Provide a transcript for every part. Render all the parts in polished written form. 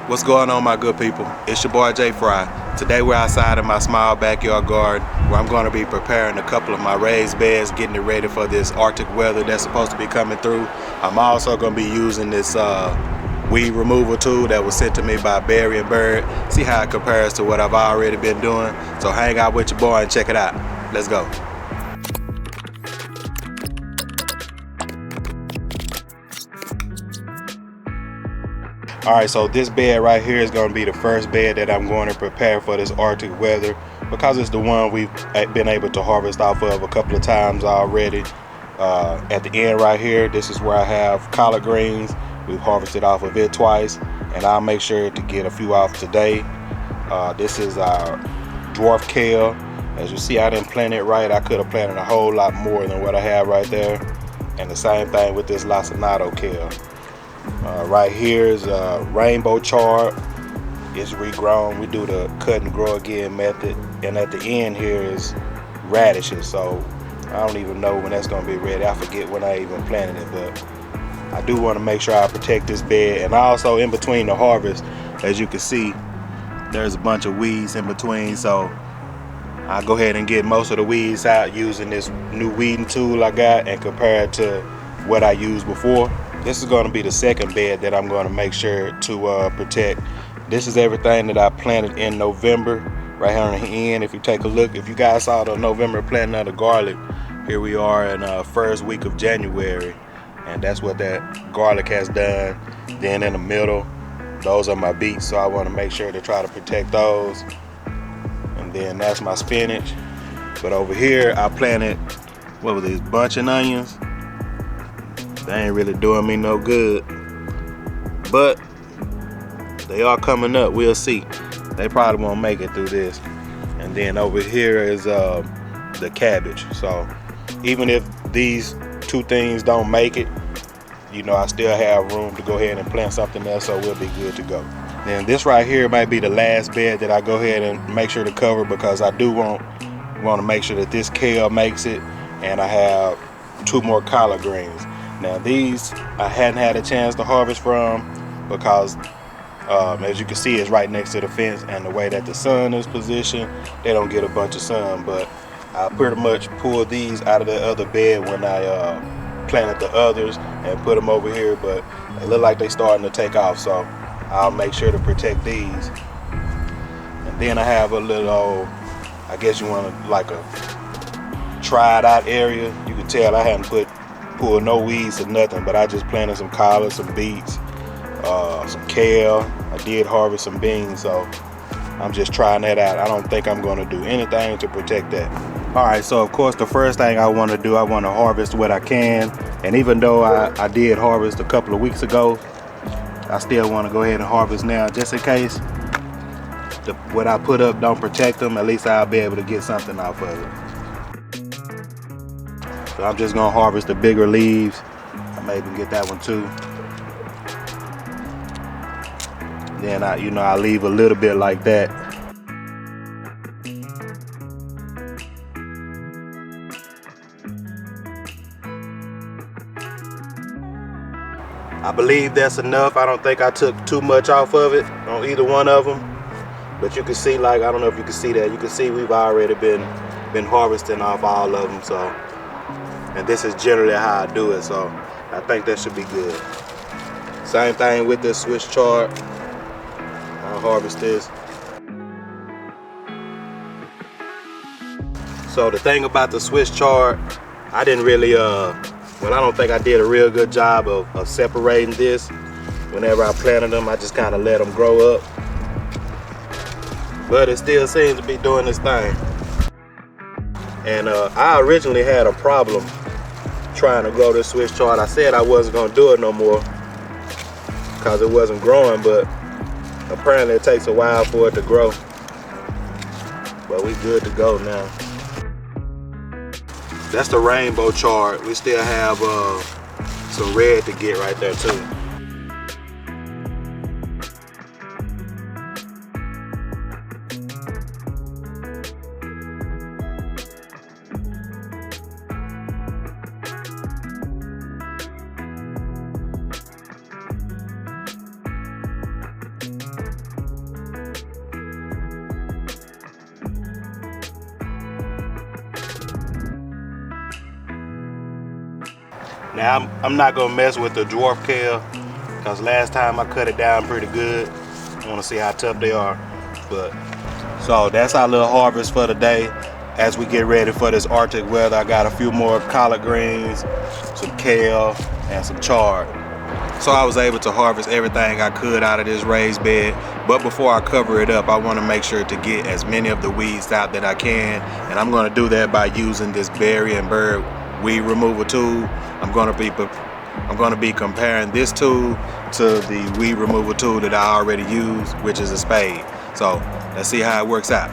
What's going on, my good people? It's your boy Jay Fry. Today we're outside in my small backyard garden where I'm going to be preparing a couple of my raised beds, getting it ready for this Arctic weather that's supposed to be coming through. I'm also going to be using this weed removal tool that was sent to me by Berry and Bird. See how it compares to what I've already been doing. So hang out with your boy and check it out. Let's go. Alright, so this bed right here is going to be the first bed that I'm going to prepare for this Arctic weather because it's the one we've been able to harvest off of a couple of times already. At the end right here, this is where I have collard greens. We've harvested off of it twice, and I'll make sure to get a few off today. This is our dwarf kale. As you see, I didn't plant it right. I could have planted a whole lot more than what I have right there. And the same thing with this lacinato kale. Right here is rainbow chard. It's regrown. We do the cut and grow again method. And at the end here is radishes. So I don't even know when that's going to be ready. I forget when I even planted it, but I do want to make sure I protect this bed. And also in between the harvest, as you can see, there's a bunch of weeds in between. So I'll go ahead and get most of the weeds out using this new weeding tool I got and compare it to what I used before. This is going to be the second bed that I'm going to make sure to protect. This is everything that I planted in November right here on the end. If you take a look, if you guys saw the November planting of the garlic, here we are in first week of January, and that's what that garlic has done. Then in the middle, those are my beets, so I want to make sure to try to protect those. And then that's my spinach. But over here I planted, what was these, bunch of onions. They ain't really doing me no good, but they are coming up. We'll see. They probably won't make it through this. And then over here is the cabbage. So even if these two things don't make it, you know, I still have room to go ahead and plant something else, so we'll be good to go. Then this right here might be the last bed that I go ahead and make sure to cover, because I do want to make sure that this kale makes it, and I have 2 more collard greens. Now these I hadn't had a chance to harvest from because as you can see, it's right next to the fence, and the way that the sun is positioned, they don't get a bunch of sun. But I pretty much pulled these out of the other bed when I planted the others and put them over here, but they look like they starting to take off, so I'll make sure to protect these. And then I have a little, I guess you want to, like a tried out area. You can tell I hadn't pulled no weeds or nothing, but I just planted some collards, some beets, some kale. I did harvest some beans, so I'm just trying that out. I don't think I'm going to do anything to protect that. Alright, so of course the first thing I want to do, I want to harvest what I can. And even though I did harvest a couple of weeks ago, I still want to go ahead and harvest now, just in case what I put up don't protect them. At least I'll be able to get something off of it. So I'm just gonna harvest the bigger leaves. I may even get that one too. Then I leave a little bit like that. I believe that's enough. I don't think I took too much off of it on either one of them. But you can see, like, I don't know if you can see that. You can see we've already been harvesting off all of them. So. And this is generally how I do it, so I think that should be good. Same thing with this Swiss chard. I'll harvest this. So the thing about the Swiss chard, I didn't really, I don't think I did a real good job of separating this. Whenever I planted them, I just kind of let them grow up. But it still seems to be doing this thing. And I originally had a problem trying to grow this Swiss chard. I said I wasn't going to do it no more because it wasn't growing, but apparently it takes a while for it to grow. But we good to go now. That's the rainbow chard. We still have some red to get right there too. Now I'm not gonna mess with the dwarf kale because last time I cut it down pretty good. I want to see how tough they are. But so that's our little harvest for the day. As we get ready for this Arctic weather, I got a few more collard greens, some kale, and some chard. So I was able to harvest everything I could out of this raised bed. But before I cover it up, I want to make sure to get as many of the weeds out that I can. And I'm going to do that by using this berry and bird weed removal tool. I'm going to be comparing this tool to the weed removal tool that I already use, which is a spade. So let's see how it works out.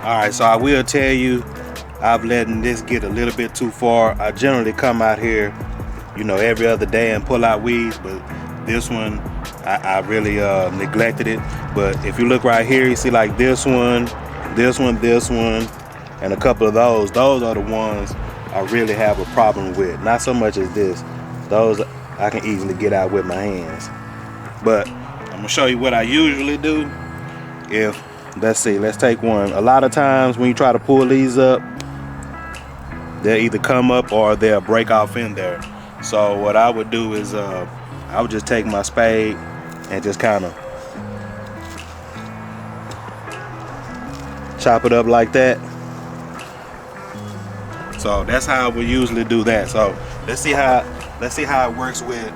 All right, so I will tell you, I've letting this get a little bit too far. I generally come out here, you know, every other day and pull out weeds, but this one, I really neglected it. But if you look right here, you see like this one, and a couple of those are the ones I really have a problem with. Not so much as this. Those I can easily get out with my hands. But I'm gonna show you what I usually do. Let's take one. A lot of times when you try to pull these up, they'll either come up or they'll break off in there. So what I would do is I would just take my spade and just kind of chop it up like that. So that's how we usually do that. So let's see how it works with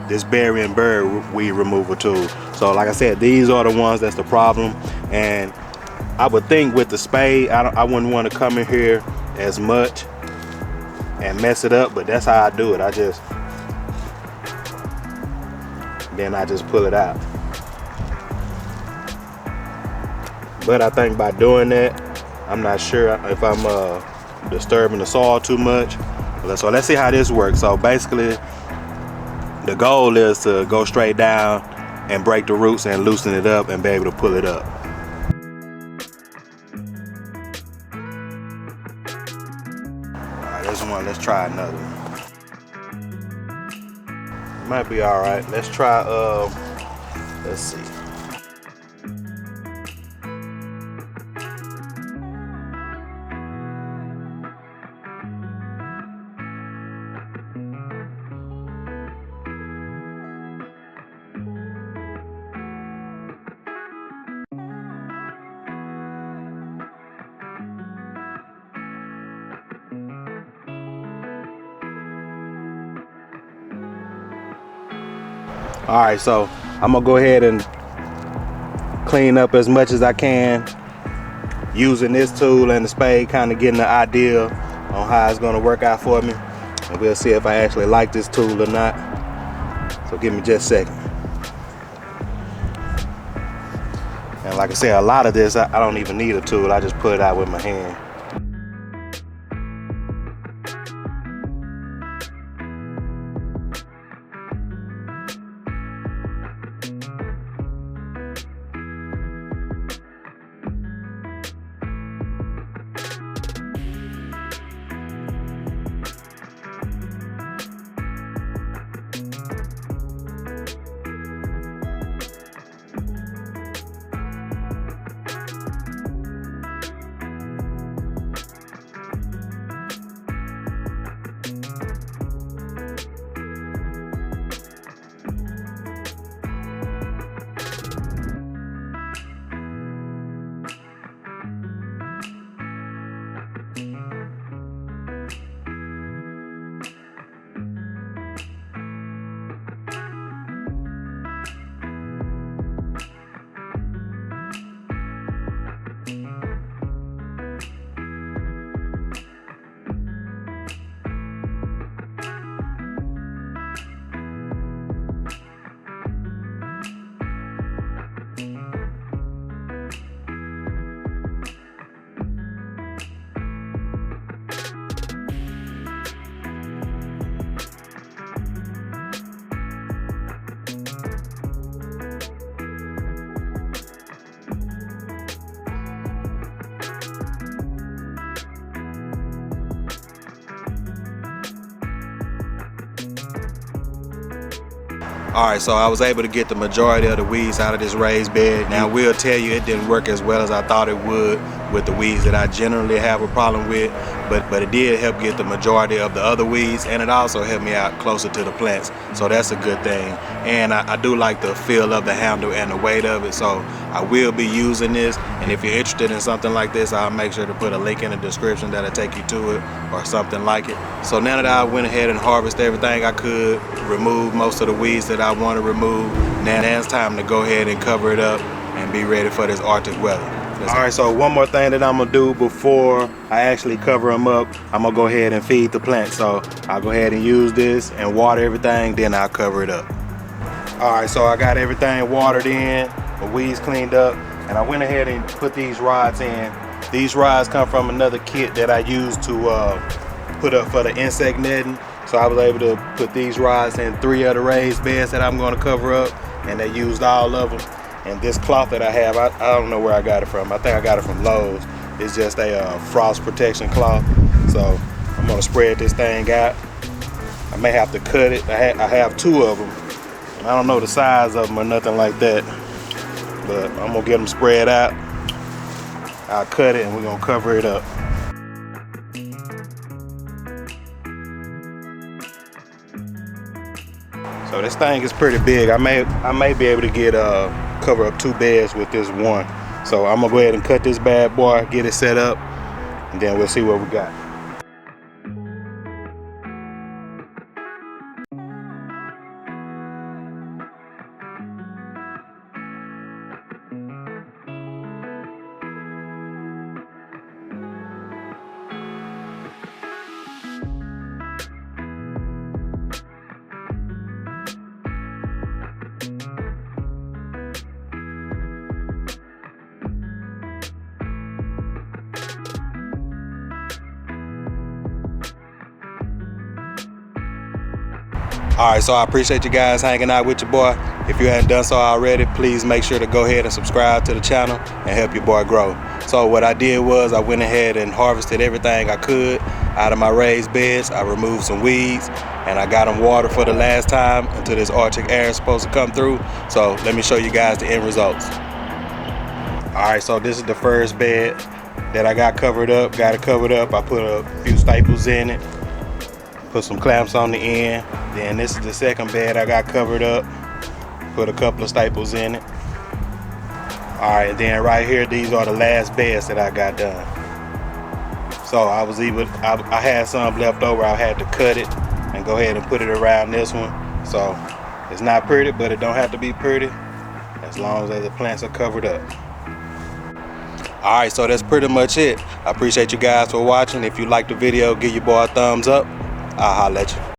this berry and bird weed removal tool. So like I said, these are the ones that's the problem. And I would think with the spade, I wouldn't want to come in here as much and mess it up, but that's how I do it. I just pull it out. But I think by doing that, I'm not sure if I'm disturbing the soil too much. So let's see how this works. So basically, the goal is to go straight down and break the roots and loosen it up and be able to pull it up. All right, there's one. Let's try another one. Might be all right. Let's try. Let's see. All right, so I'm gonna go ahead and clean up as much as I can using this tool and the spade, kind of getting an idea on how it's gonna work out for me. And we'll see if I actually like this tool or not. So give me just a second. And like I said, a lot of this, I don't even need a tool. I just put it out with my hand. All right, so I was able to get the majority of the weeds out of this raised bed. Now, I will tell you it didn't work as well as I thought it would with the weeds that I generally have a problem with. but it did help get the majority of the other weeds, and it also helped me out closer to the plants, so that's a good thing. And I do like the feel of the handle and the weight of it, so I will be using this. And if you're interested in something like this, I'll make sure to put a link in the description that'll take you to it, or something like it. So now that I went ahead and harvested everything I could, remove most of the weeds that I want to remove, now it's time to go ahead and cover it up and be ready for this Arctic weather. All right, so one more thing that I'm gonna do before I actually cover them up, I'm gonna go ahead and feed the plants. So I'll go ahead and use this and water everything, then I'll cover it up. All right, so I got everything watered in, the weeds cleaned up, and I went ahead and put these rods in. These rods come from another kit that I used to put up for the insect netting. So I was able to put these rods in 3 of the raised beds that I'm gonna cover up, and they used all of them. And this cloth that I have, I don't know where I got it from. I think I got it from Lowe's. It's just a frost protection cloth. So I'm gonna spread this thing out. I may have to cut it. I have 2 of them. I don't know the size of them or nothing like that, but I'm gonna get them spread out. I'll cut it and we're gonna cover it up. So this thing is pretty big. I may be able to get cover up 2 beds with this one. So I'm gonna go ahead and cut this bad boy, get it set up, and then we'll see what we got. All right, so I appreciate you guys hanging out with your boy. If you hadn't done so already, please make sure to go ahead and subscribe to the channel and help your boy grow. So what I did was I went ahead and harvested everything I could out of my raised beds. I removed some weeds and I got them watered for the last time until this Arctic air is supposed to come through. So let me show you guys the end results. All right, so this is the first bed that I got covered up. Got it covered up. I put a few staples in it, put some clamps on the end. Then this is the second bed I got covered up. Put a couple of staples in it. All right, and then right here, these are the last beds that I got done. So I had some left over. I had to cut it and go ahead and put it around this one. So it's not pretty, but it don't have to be pretty as long as the plants are covered up. All right, so that's pretty much it. I appreciate you guys for watching. If you liked the video, give your boy a thumbs up. I'll holler at you.